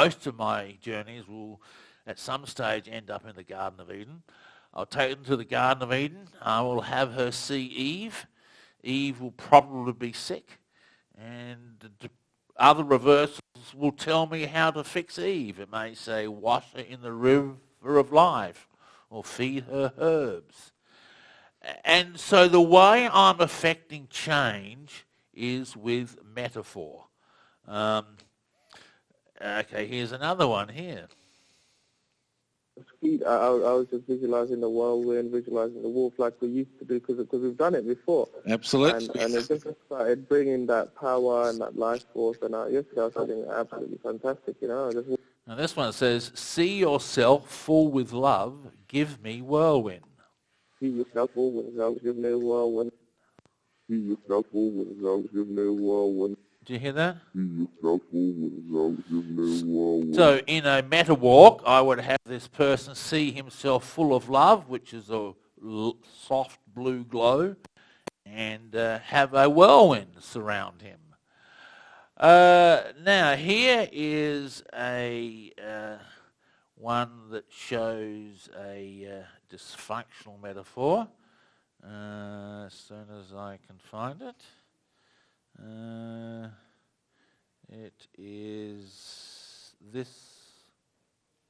most of my journeys will at some stage end up in the Garden of Eden. I'll take them to the Garden of Eden. I will have her see Eve. Eve will probably be sick. And the other reversals will tell me how to fix Eve. It may say, wash her in the river of life, or feed her herbs. And so the way I'm affecting change is with metaphor. Okay, here's another one here. I was just visualizing the whirlwind, visualizing the wolf like we used to do because we've done it before. Absolutely. And it just started bringing that power and that life force. And yesterday I was feeling absolutely fantastic, Now this one says, see yourself full with love, give me whirlwind. See yourself full with love, give me whirlwind. See yourself full with love, give me whirlwind. Do you hear that? See yourself full with love, give me whirlwind. So in a meta walk, I would have this person see himself full of love, which is a soft blue glow, and have a whirlwind surround him. Now here is a one that shows a dysfunctional metaphor. As soon as I can find it. It is this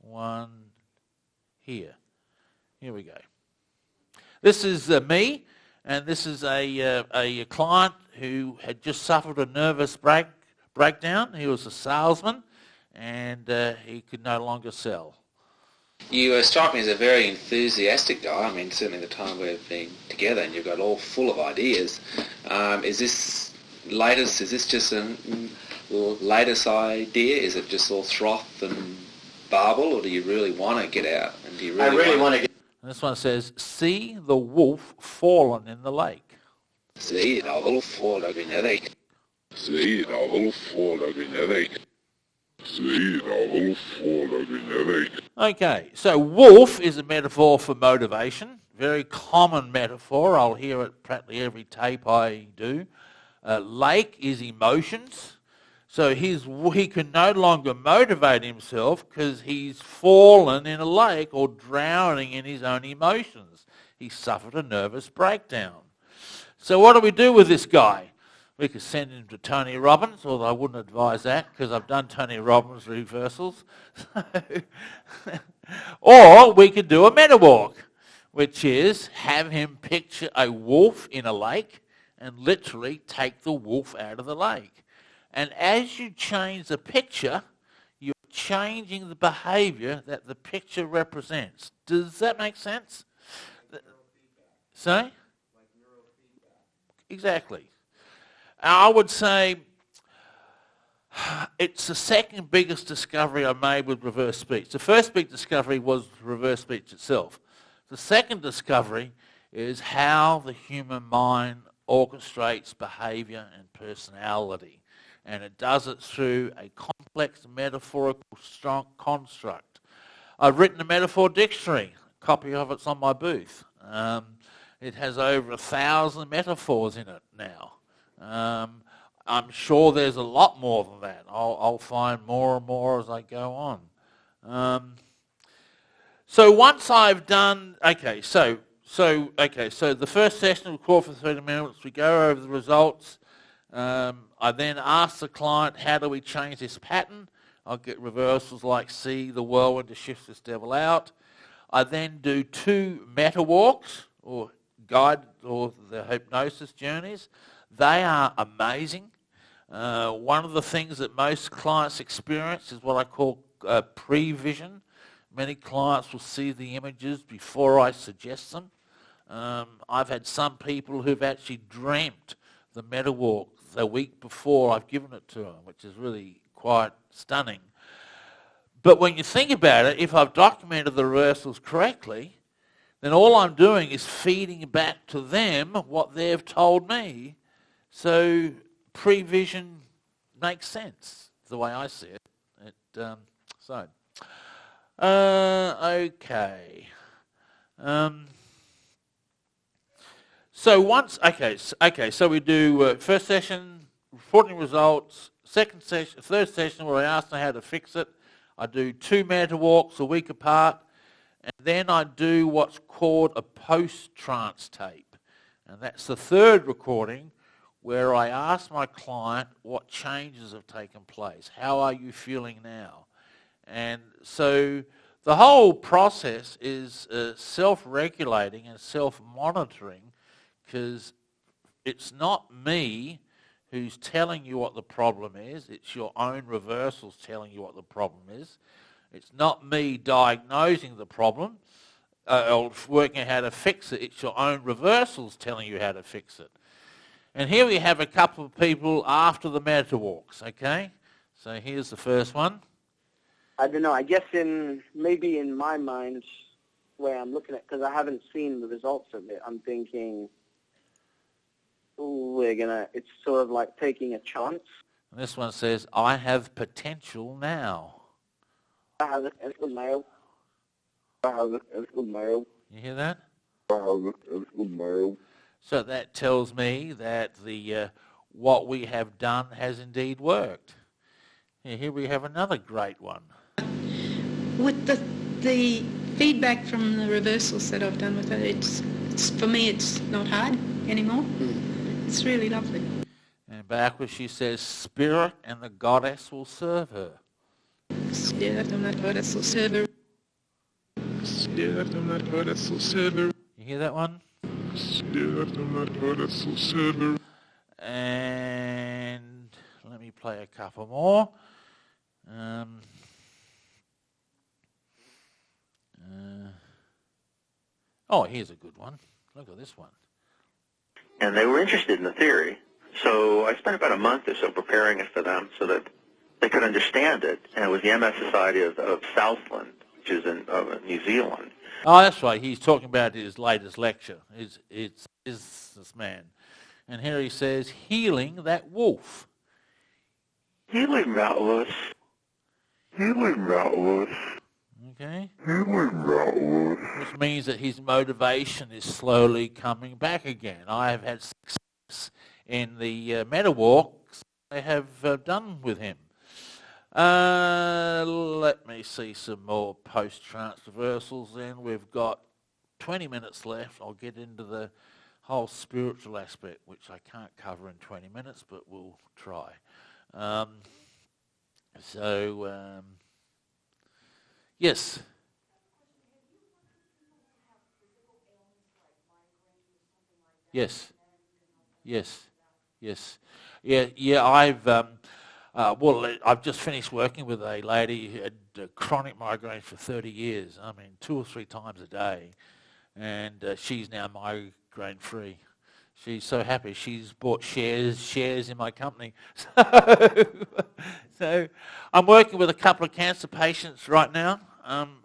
one here. Here we go. This is me, and this is a client who had just suffered a nervous breakdown. He was a salesman, and he could no longer sell. You strike me as a very enthusiastic guy. I mean, certainly the time we've been together, and you've got all full of ideas. Is this latest? Is this just a latest idea? Is it just all froth and barble, or do you really want to get out? And do you really want to get? And this one says, "See the wolf fallen in the lake." See the wolf fallen in the lake. See the wolf fallen in the lake. See the wolf fallen in the lake. Okay, so wolf is a metaphor for motivation. Very common metaphor. I'll hear it practically every tape I do. Lake is emotions. So he can no longer motivate himself because he's fallen in a lake or drowning in his own emotions. He suffered a nervous breakdown. So what do we do with this guy? We could send him to Tony Robbins, although I wouldn't advise that because I've done Tony Robbins reversals. Or we could do a meta walk, which is have him picture a wolf in a lake and literally take the wolf out of the lake. And as you change the picture, you're changing the behavior that the picture represents. Does that make sense? Sorry? Exactly. I would say it's the second biggest discovery I made with reverse speech. The first big discovery was reverse speech itself. The second discovery is how the human mind orchestrates behavior and personality. And it does it through a complex metaphorical construct. I've written a metaphor dictionary. A copy of it's on my booth. It has over 1,000 metaphors in it now. I'm sure there's a lot more than that. I'll find more and more as I go on. So once I've done, so the first session will call for 30 minutes. We go over the results. I then ask the client, how do we change this pattern? I'll get reversals like see the whirlwind to shift this devil out. I then do 2 meta walks or guide or the hypnosis journeys. They are amazing. One of the things that most clients experience is what I call pre-vision. Many clients will see the images before I suggest them. I've had some people who've actually dreamt the meta walk the week before I've given it to them, which is really quite stunning. But when you think about it, if I've documented the rehearsals correctly, then all I'm doing is feeding back to them what they've told me. So pre-vision makes sense, the way I see it. Okay. So we do first session, reporting results, second session, third session where I ask them how to fix it. I do 2 meta walks a week apart, and then I do what's called a post-trance tape. And that's the third recording where I ask my client what changes have taken place. How are you feeling now? And so the whole process is self-regulating and self-monitoring, because it's not me who's telling you what the problem is. It's your own reversals telling you what the problem is. It's not me diagnosing the problem or working out how to fix it. It's your own reversals telling you how to fix it. And here we have a couple of people after the meta walks, okay? So here's the first one. I don't know. I guess maybe in my mind, where I'm looking at, because I haven't seen the results of it, I'm thinking, it's sort of like taking a chance. And this one says, I have potential now. I have a male. You hear that? So that tells me that the what we have done has indeed worked. Here we have another great one. With the feedback from the reversals that I've done with it, it's for me it's not hard anymore. It's really lovely. And backwards she says, Spirit and the Goddess will serve her. Spirit and the Goddess will serve her. Spirit and the Goddess will serve her. You hear that one? Spirit and the Goddess will serve her. And let me play a couple more. Here's a good one. Look at this one. And they were interested in the theory. So I spent about a month or so preparing it for them so that they could understand it. And it was the MS Society of Southland, which is in New Zealand. Oh, that's right. He's talking about his latest lecture. It's this man. And here he says, healing that wolf. Healing that wolf. Okay. Which means that his motivation is slowly coming back again. I have had success in the meta walks I have done with him. Let me see some more post-trance reversals then. We've got 20 minutes left. I'll get into the whole spiritual aspect, which I can't cover in 20 minutes, but we'll try. Yes. Yes. Yeah. I've just finished working with a lady who had chronic migraine for 30 years. I mean, 2 or 3 times a day, and she's now migraine-free. She's so happy. She's bought shares in my company. So I'm working with a couple of cancer patients right now.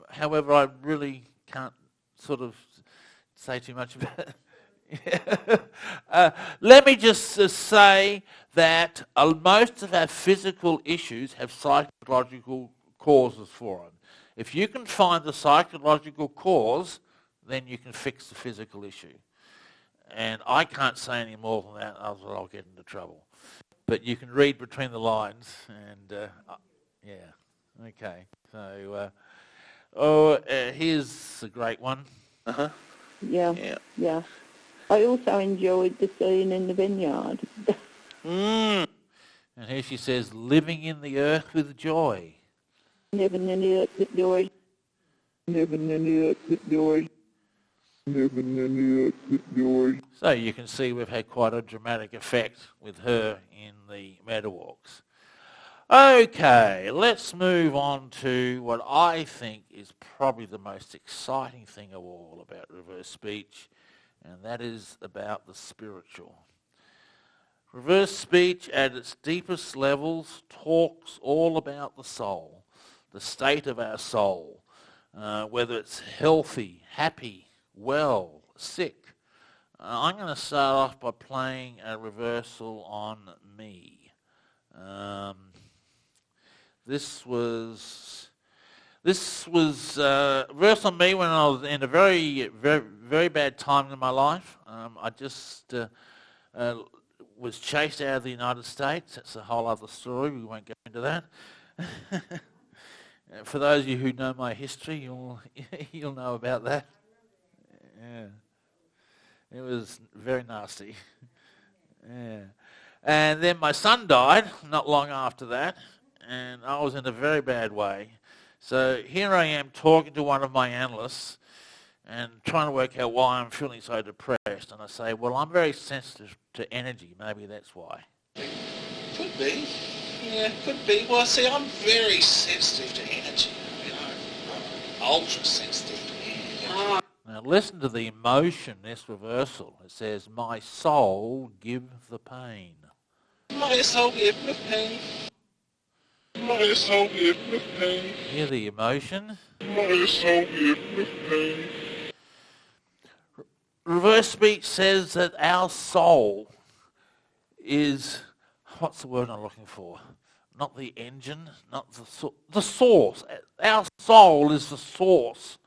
However, I really can't sort of say too much about it. Let me just say that most of our physical issues have psychological causes for them. If you can find the psychological cause, then you can fix the physical issue. And I can't say any more than that, otherwise I'll get into trouble. But you can read between the lines, and okay. So, here's a great one. Yeah. I also enjoyed the scene in the vineyard. And here she says, living in the earth with joy. Living in the earth with joy. So you can see we've had quite a dramatic effect with her in the meta walks. Okay, let's move on to what I think is probably the most exciting thing of all about reverse speech, and that is about the spiritual. Reverse speech at its deepest levels talks all about the soul, the state of our soul, whether it's healthy, happy, well, sick. I'm going to start off by playing a reversal on me. This was reversed on me when I was in a very, very, very bad time in my life. I just was chased out of the United States. That's a whole other story. We won't go into that. For those of you who know my history, you'll know about that. Yeah. It was very nasty. Yeah. And then my son died not long after that, and I was in a very bad way. So here I am talking to one of my analysts and trying to work out why I'm feeling so depressed. And I say, well, I'm very sensitive to energy. Maybe that's why. Could be. Yeah, could be. Well, see, I'm very sensitive to energy. You know, ultra sensitive to energy. Now listen to the emotion, this reversal. It says, my soul give the pain. My soul give the pain. My soul give the pain. Hear the emotion? My soul give the pain. Reverse speech says that our soul is, what's the word I'm looking for? Not the engine, not the source. Our soul is the source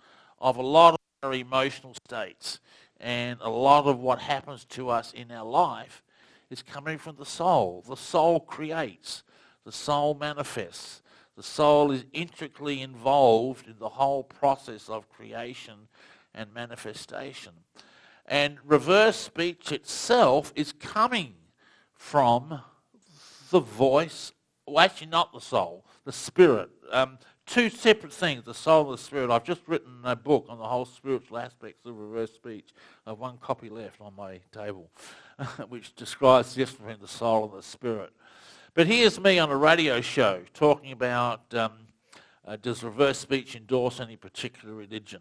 of a lot of our emotional states, and a lot of what happens to us in our life is coming from the soul. The soul creates. The soul manifests. The soul is intricately involved in the whole process of creation and manifestation. And reverse speech itself is coming from the voice, well, actually not the soul, the spirit. Two separate things, the soul and the spirit. I've just written a book on the whole spiritual aspects of reverse speech. I have one copy left on my table, which describes the difference between the soul and the spirit. But here's me on a radio show talking about does reverse speech endorse any particular religion?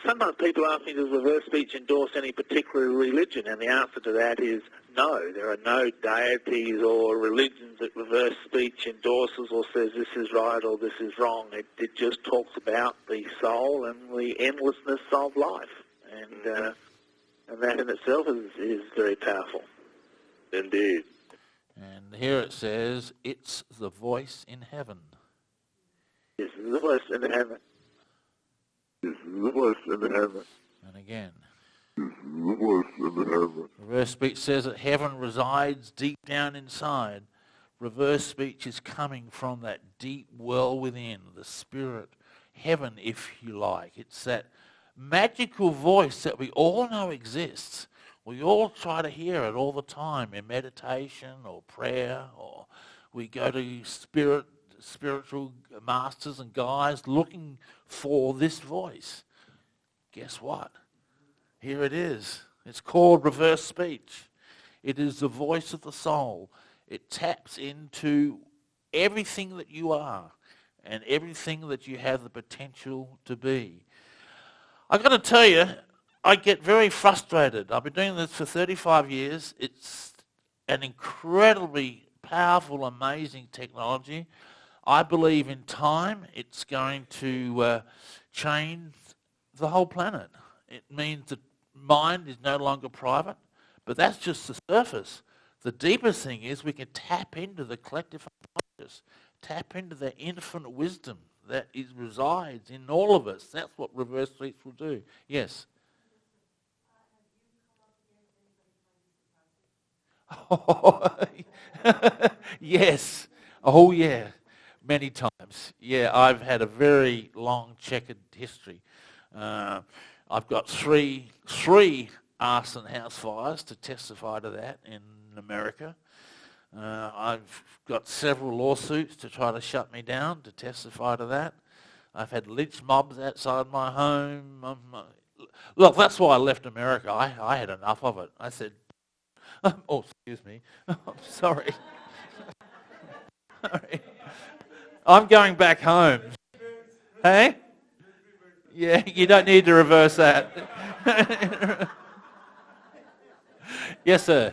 Sometimes people ask me, does reverse speech endorse any particular religion? And the answer to that is no. There are no deities or religions that reverse speech endorses or says this is right or this is wrong. It just talks about the soul and the endlessness of life. And that in itself is very powerful. Indeed. And here it says, it's the voice in heaven. It's the voice in heaven. It's the voice in heaven. And again, It's the voice in heaven. reverse speech says that heaven resides deep down inside. Reverse speech is coming from that deep well within, the spirit, heaven if you like. It's that magical voice that we all know exists. We all try to hear it all the time in meditation or prayer, or we go to spiritual masters and guides looking for this voice. Guess what? Here it is. It's called reverse speech. It is the voice of the soul. It taps into everything that you are and everything that you have the potential to be. I've got to tell you, I get very frustrated. I've been doing this for 35 years. It's an incredibly powerful, amazing technology. I believe in time it's going to change the whole planet. It means that mind is no longer private, but that's just the surface. The deeper thing is we can tap into the collective unconscious, tap into the infinite wisdom that resides in all of us. That's what reverse speech will do. Yes? Yes. Oh, yeah. Many times. Yeah, I've had a very long checkered history. I've got three arson house fires to testify to that in America. I've got several lawsuits to try to shut me down to testify to that. I've had lynch mobs outside my home. Look, that's why I left America. I had enough of it. I said, oh, excuse me. I'm sorry. Sorry. I'm going back home. Hey? Yeah, you don't need to reverse that. Yes, sir.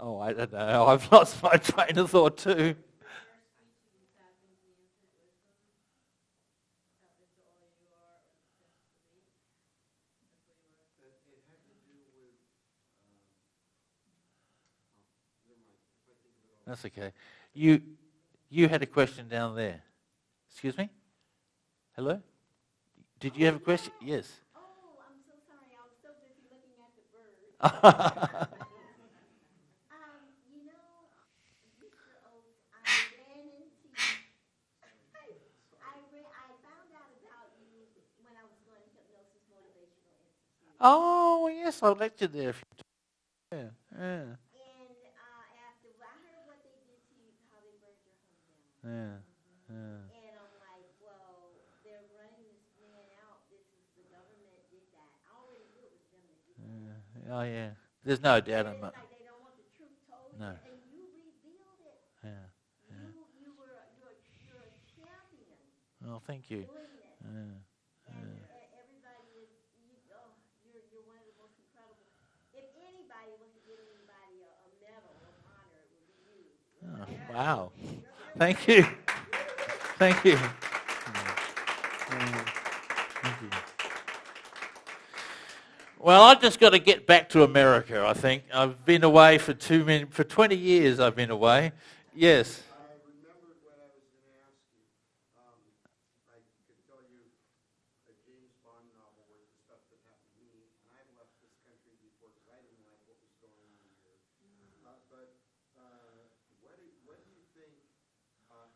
Oh, I don't know. I've lost my train of thought too. That's okay. You had a question down there. Excuse me? Hello? Did you have a question? Yes. Oh, I'm so sorry. I was so busy looking at the birds. You know, Oh, yes, I lectured there. Yeah, yeah. Yeah, yeah. Yeah. Oh, yeah. There's no doubt in it. No. Yeah. Yeah. Oh, thank you. Yeah. Yeah. Oh, wow. Thank you. Thank you. Thank you. Well, I've just got to get back to America, I think. I've been away for 20 years I've been away. Yes. I remembered what I was going to ask you. I could tell you a James Bond novel worth the stuff that happened to me, and I've left this country before because I didn't like what was going on here. But what do you think,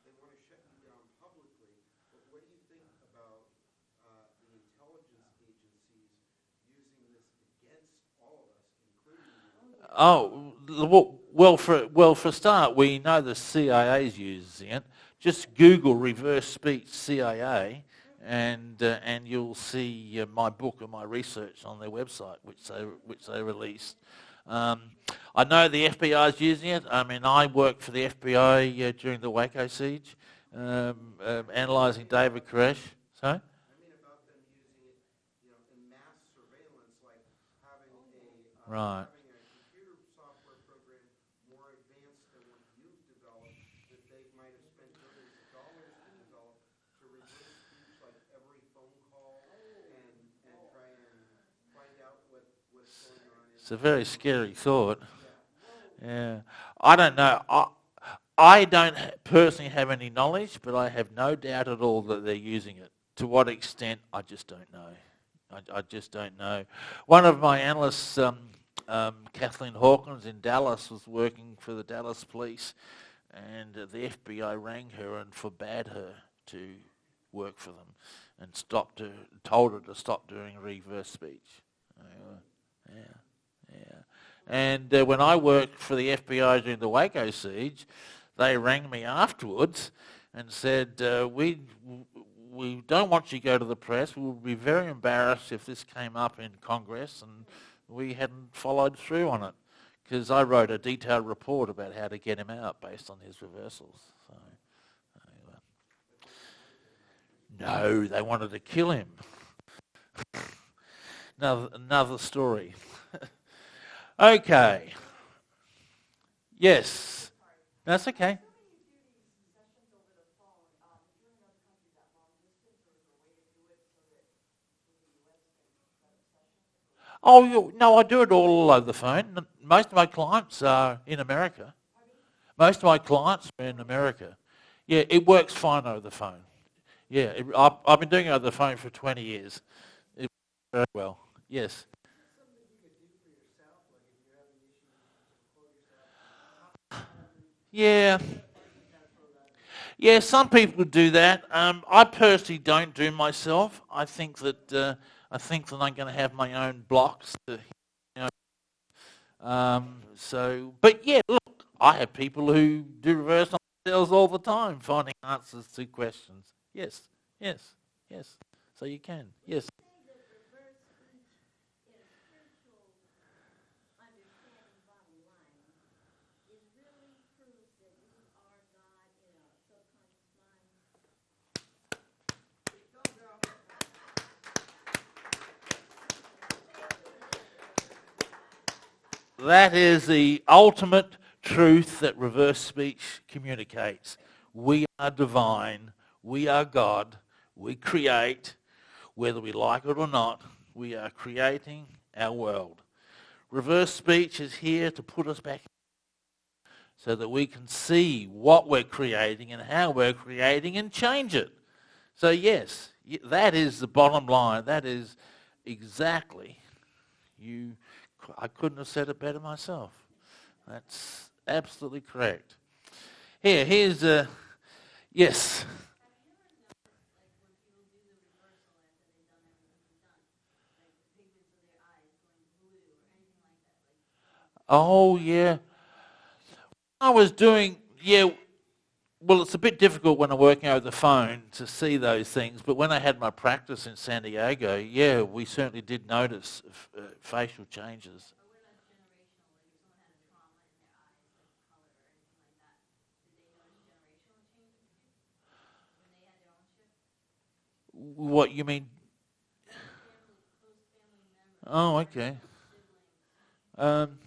they want to shut you down publicly, but what do you think about the intelligence agencies using this against all of us, including you? Oh, well, for a start, we know the CIA's using it. Just Google reverse speech CIA, and you'll see my book and my research on their website, which they released. I know the FBI's using it. I mean, I worked for the FBI during the Waco siege, analysing David Koresh. Sorry? I mean about them using it, in mass surveillance, like having Right. having a computer software program more advanced than what you've developed that they might have spent millions of dollars to develop to reverse speech like every phone call and try and find out what's going on. It's a very scary thought. Yeah. I don't know. I don't personally have any knowledge, but I have no doubt at all that they're using it. To what extent, I just don't know. I just don't know. One of my analysts, Kathleen Hawkins in Dallas, was working for the Dallas police, and the FBI rang her and forbade her to work for them and told her to stop doing reverse speech. Yeah. And when I worked for the FBI during the Waco siege, they rang me afterwards and said, we don't want you to go to the press. We would be very embarrassed if this came up in Congress and we hadn't followed through on it, because I wrote a detailed report about how to get him out based on his reversals. So, no, they wanted to kill him. Another story. Okay. Yes. That's okay. Oh, no, I do it all over the phone. Most of my clients are in America. Most of my clients are in America. Yeah, it works fine over the phone. Yeah, I've been doing it over the phone for 20 years. It works very well. Yes. Yeah. Yeah, some people do that. I personally don't do myself. I think that I'm going to have my own blocks. But yeah, look, I have people who do reverse on themselves all the time, finding answers to questions. Yes. So you can. Yes. That is the ultimate truth that reverse speech communicates. We are divine. We are God. We create, whether we like it or not. We are creating our world. Reverse speech is here to put us back so that we can see what we're creating and how we're creating and change it. So yes, that is the bottom line. That is exactly I couldn't have said it better myself. That's absolutely correct. Here's yes. Oh, yeah. I was doing, yeah, well, it's a bit difficult when I'm working over the phone to see those things, but when I had my practice in San Diego, yeah, we certainly did notice facial changes. What you mean? Oh, okay. Um,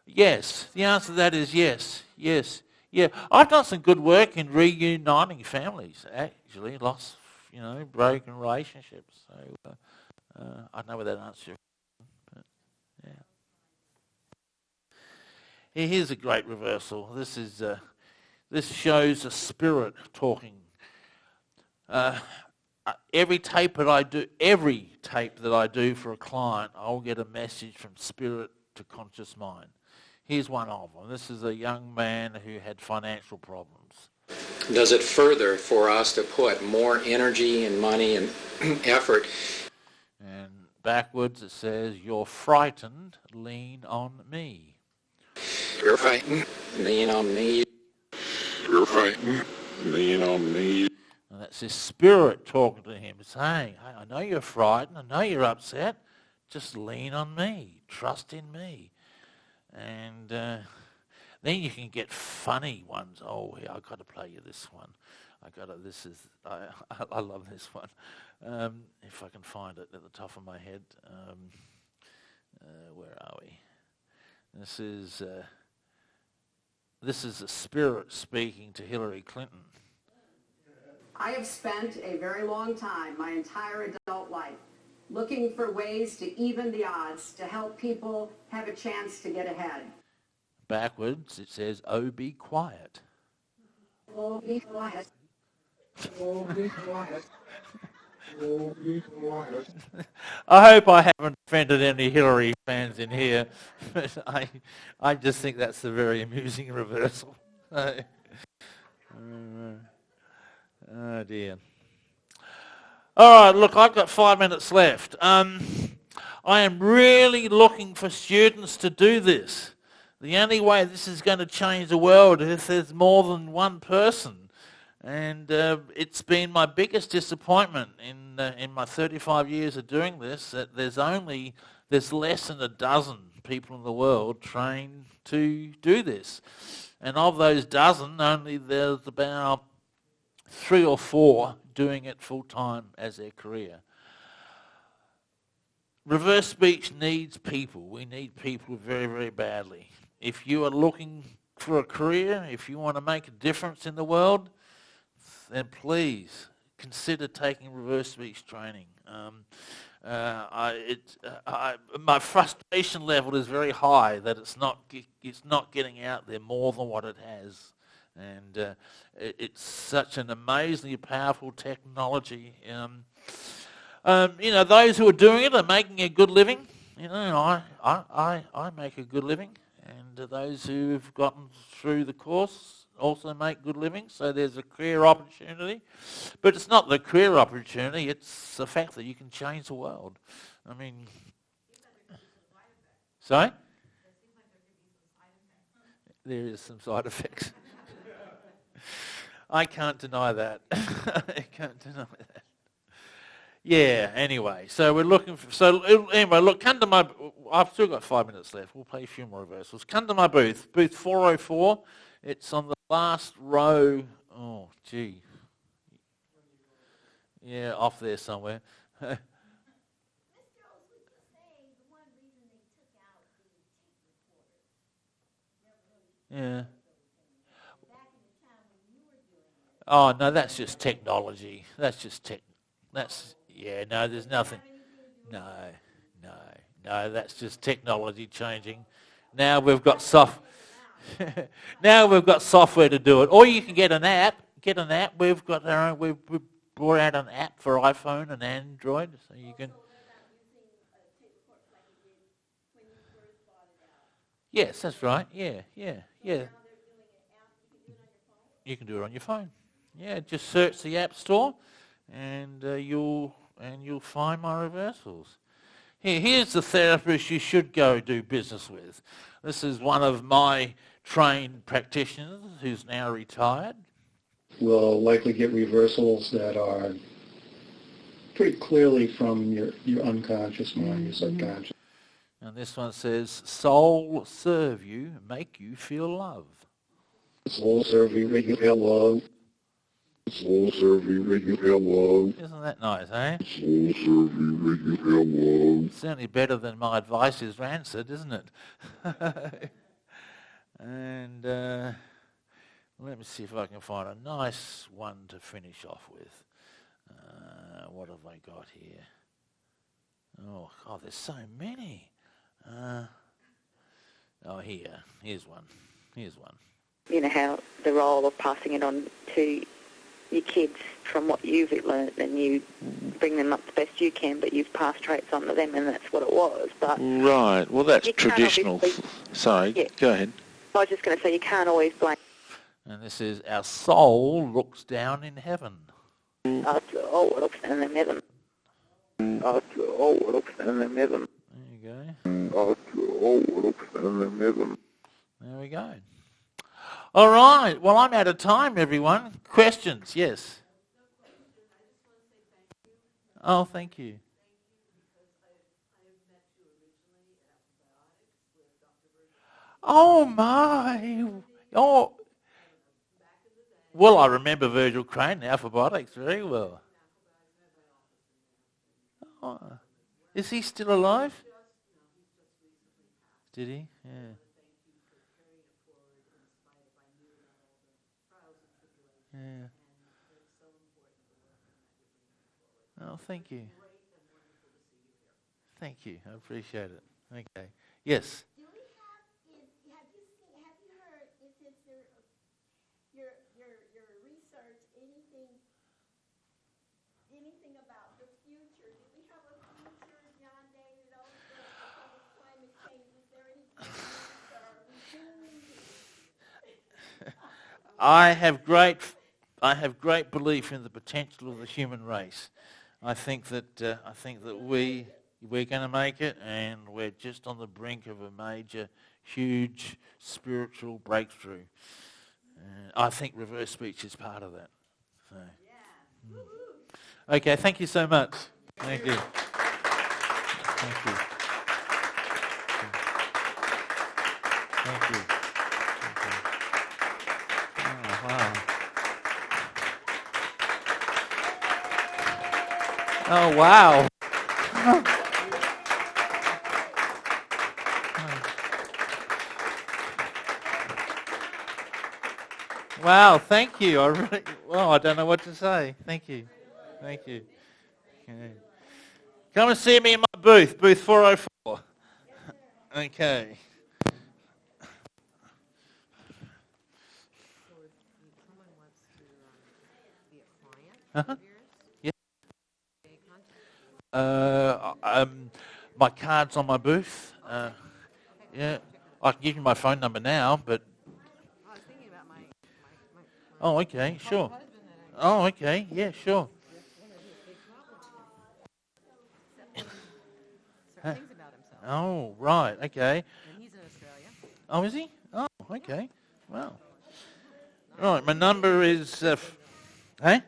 yes, the answer to that is yes, yes, yeah. I've done some good work in reuniting families, actually, lost, broken relationships. So I don't know whether that answers your question, but yeah. Here's a great reversal. This shows a spirit talking. Every tape that I do for a client, I'll get a message from spirit to conscious mind. Here's one of them. This is a young man who had financial problems. Does it further for us to put more energy and money and effort? And backwards it says, "You're frightened, lean on me." You're frightened, lean on me. You're frightened, lean on me. And that's his spirit talking to him, saying, "Hey, I know you're frightened, I know you're upset, just lean on me, trust in me." And then you can get funny ones. Oh, yeah, I've got to play you this one. I love this one. If I can find it at the top of my head. Where are we? This is a spirit speaking to Hillary Clinton. I have spent a very long time, my entire adult life, looking for ways to even the odds to help people have a chance to get ahead. Backwards, it says, "Oh, be quiet." Oh, be quiet. Oh, be quiet. Oh, be quiet. I hope I haven't offended any Hillary fans in here, but I just think that's a very amusing reversal. Oh, dear. All right, look, I've got 5 minutes left. I am really looking for students to do this. The only way this is going to change the world is if there's more than one person. And it's been my biggest disappointment in my 35 years of doing this that there's less than a dozen people in the world trained to do this. And of those dozen, only there's about 3 or 4 doing it full-time as their career. Reverse speech needs people. We need people very, very badly. If you are looking for a career, if you want to make a difference in the world, then please consider taking reverse speech training. My frustration level is very high that it's not getting out there more than what it has. And it's such an amazingly powerful technology. Those who are doing it are making a good living. I make a good living, and those who've gotten through the course also make good living. So there's a career opportunity, but it's not the career opportunity; it's the fact that you can change the world. I mean, sorry, there is some side effects. I can't deny that. I can't deny that. Yeah, anyway, so we're looking for... So, anyway, look, come to my... I've still got 5 minutes left. We'll play a few more reversals. Come to my booth, booth 404. It's on the last row. Oh, gee. Yeah, off there somewhere. Yeah. Oh, no, that's just technology. That's just tech. That's... Yeah, no, there's nothing. No, that's just technology changing. Now we've got now we've got software to do it. Or you can get an app. We've got our own. We've brought out an app for iPhone and Android, so you can. Yes, that's right. Yeah. You can do it on your phone. Yeah, just search the App Store, and you'll find my reversals. Here's the therapist you should go do business with. This is one of my trained practitioners who's now retired. Will likely get reversals that are pretty clearly from your unconscious mind, your subconscious. And this one says, soul serve you, make you feel love. Soul serve you, make you feel love. Soul serve you, make you feel love. Isn't that nice, eh? Soul serve you, make you feel love. Certainly better than my advice is rancid, isn't it? And let me see if I can find a nice one to finish off with. What have I got here? Oh, God, there's so many. Here's one. You know how the role of passing it on to your kids from what you've learnt, and you bring them up the best you can, but you've passed traits on to them, and that's what it was. But right, well, that's traditional. Sorry, yeah. Go ahead. I was just going to say, you can't always blame. And this is, our soul looks down in heaven. Our soul looks down in heaven. Our soul looks down in heaven. There you go. Our soul looks down in heaven. There we go. All right. Well, I'm out of time, everyone. Questions? Yes. Oh, thank you. Oh, my. Oh. Well, I remember Virgil Crane, Alphabetics, very well. Oh. Is he still alive? Did he? Yeah. Yeah. Oh, thank you. Thank you. I appreciate it. Okay. Yes. Do we have you heard, is your research anything about the future? Do we have a future, John David, because of climate change? Is there any future? Are we doomed? I have great belief in the potential of the human race. I think that we're going to make it, and we're just on the brink of a major, huge spiritual breakthrough. I think reverse speech is part of that. So. Okay, thank you so much. Thank you. Thank you. Thank you. Oh, wow. Oh, wow. Wow, thank you. I don't know what to say. Thank you. Thank you. Okay. Come and see me in my booth 404. Okay. Uh-huh. Yeah. My card's on my booth. Yeah, I can give you my phone number now, but. Oh, okay, sure. Oh, okay, yeah, sure. Oh, right, okay. And he's in Australia. Oh, is he? Oh, okay. Wow. Right, my number is... hey?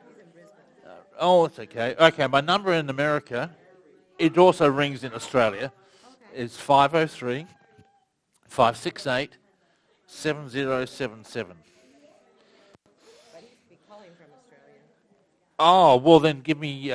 Oh, it's okay. Okay, my number in America, it also rings in Australia, is 503 568 7077. But he's calling from Australia. Oh, well then give me